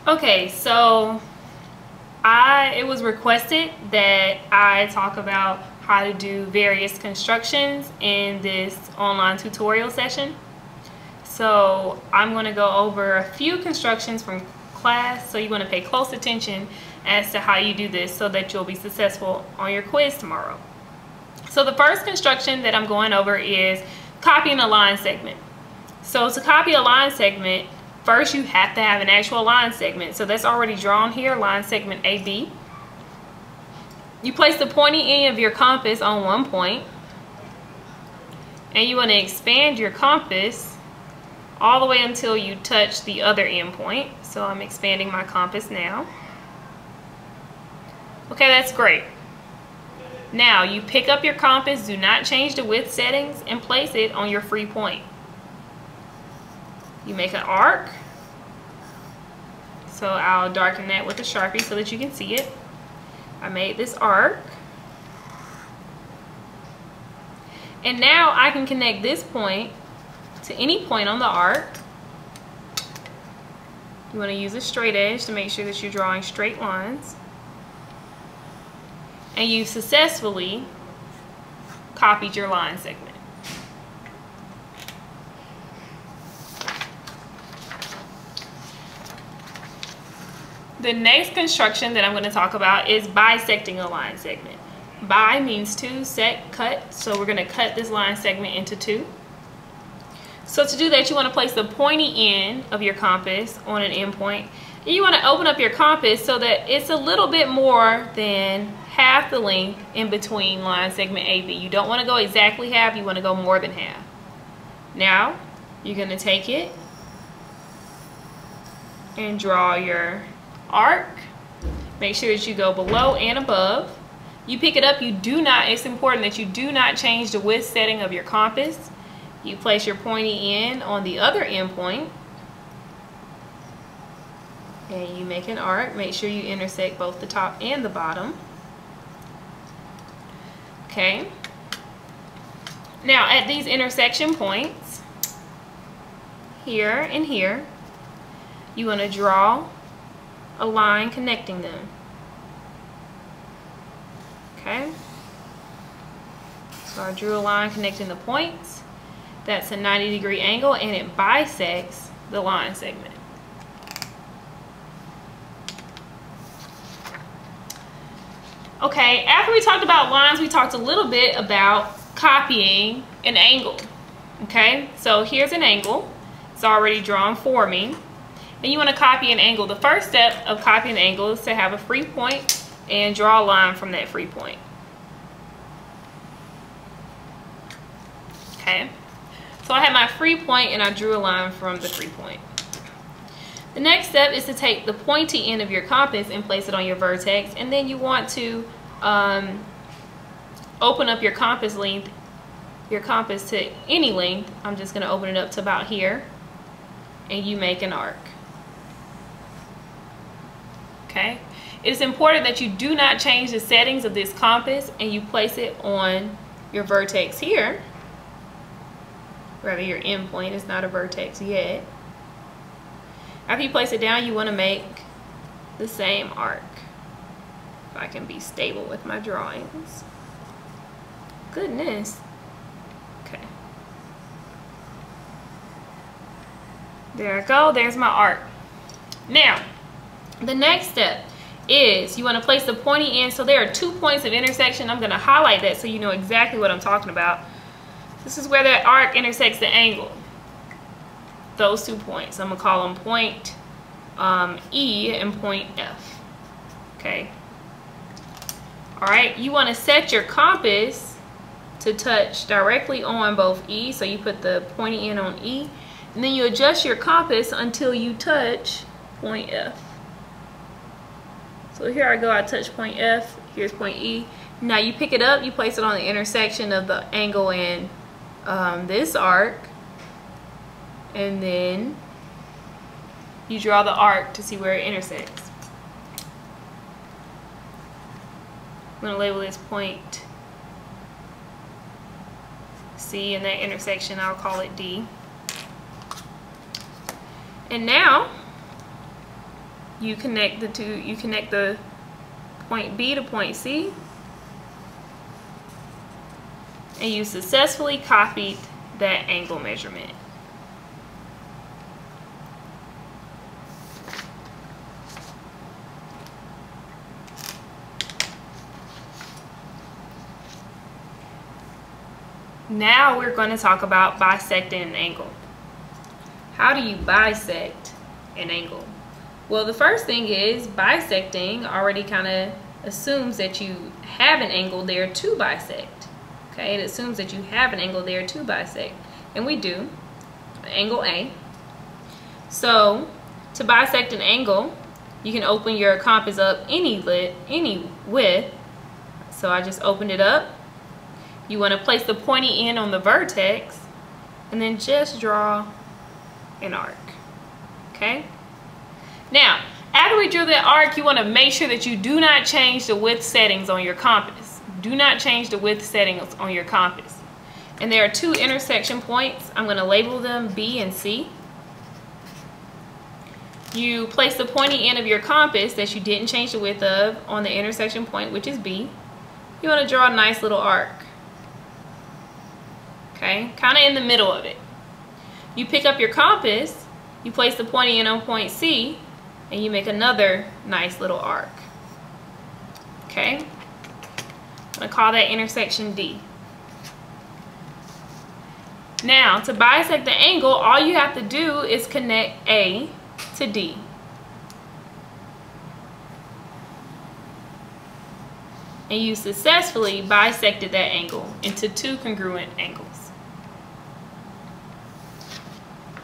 Okay, so it was requested that I talk about how to do various constructions in this online tutorial session. So I'm going to go over a few constructions from class, so you want to pay close attention as to how you do this so that you'll be successful on your quiz tomorrow. So the first construction that I'm going over is copying a line segment. So to copy a line segment, first you have to have an actual line segment. So that's already drawn here, line segment AB. You place the pointy end of your compass on one point, and you want to expand your compass all the way until you touch the other end point. So I'm expanding my compass now. Okay, that's great. Now you pick up your compass, do not change the width settings, and place it on your free point. You make an arc. So I'll darken that with a Sharpie so that you can see it. I made this arc. And now I can connect this point to any point on the arc. You want to use a straight edge to make sure that you're drawing straight lines. And you successfully copied your line segment. The next construction that I'm going to talk about is bisecting a line segment. Bi means two, sect, cut. So we're going to cut this line segment into two. So to do that, you want to place the pointy end of your compass on an end point. And you want to open up your compass so that it's a little bit more than half the length in between line segment AB. You don't want to go exactly half, you want to go more than half. Now, you're going to take it and draw your arc. Make sure that you go below and above. You pick it up, it's important that you do not change the width setting of your compass. You place your pointy end on the other end point, and you make an arc. Make sure you intersect both the top and the bottom. Okay. Now at these intersection points, here and here, you want to draw a line connecting them. Okay. So I drew a line connecting the points. That's a 90-degree angle, and it bisects the line segment. Okay, after we talked about lines, we talked a little bit about copying an angle. Okay, so here's an angle. It's already drawn for me. And you want to copy an angle. The first step of copying an angle is to have a free point and draw a line from that free point. Okay, so I had my free point and I drew a line from the free point. The next step is to take the pointy end of your compass and place it on your vertex, and then you want to open up your compass length, your compass to any length. I'm just going to open it up to about here, and you make an arc. Okay, it is important that you do not change the settings of this compass, and you place it on your vertex here. Rather, your end point is not a vertex yet. After you place it down, you want to make the same arc. If I can be stable with my drawings. Goodness. Okay. There I go. There's my arc. Now, the next step is you want to place the pointy end. So there are 2 points of intersection. I'm going to highlight that so you know exactly what I'm talking about. This is where that arc intersects the angle. Those 2 points. I'm going to call them point E and point F. Okay. Alright, you want to set your compass to touch directly on both E. So you put the pointy end on E, and then you adjust your compass until you touch point F. So here I go, I touch point F, here's point E. Now you pick it up, you place it on the intersection of the angle and this arc, and then you draw the arc to see where it intersects. I'm going to label this point C, and that intersection I'll call it D. And now you connect the point B to point C, and you successfully copied that angle measurement. Now we're going to talk about bisecting an angle. How do you bisect an angle? Well, the first thing is bisecting already kind of assumes that you have an angle there to bisect. Okay, it assumes that you have an angle there to bisect. And we do, angle A. So to bisect an angle, you can open your compass up any width. So I just opened it up. You want to place the pointy end on the vertex and then just draw an arc. Okay? Now, after we drew that arc, you want to make sure that you do not change the width settings on your compass. Do not change the width settings on your compass. And there are two intersection points. I'm going to label them B and C. You place the pointy end of your compass that you didn't change the width of on the intersection point, which is B. You want to draw a nice little arc. Okay, kind of in the middle of it. You pick up your compass, you place the pointy end on point C, and you make another nice little arc. Okay, I'm going to call that intersection D. Now, to bisect the angle, all you have to do is connect A to D. And you successfully bisected that angle into two congruent angles.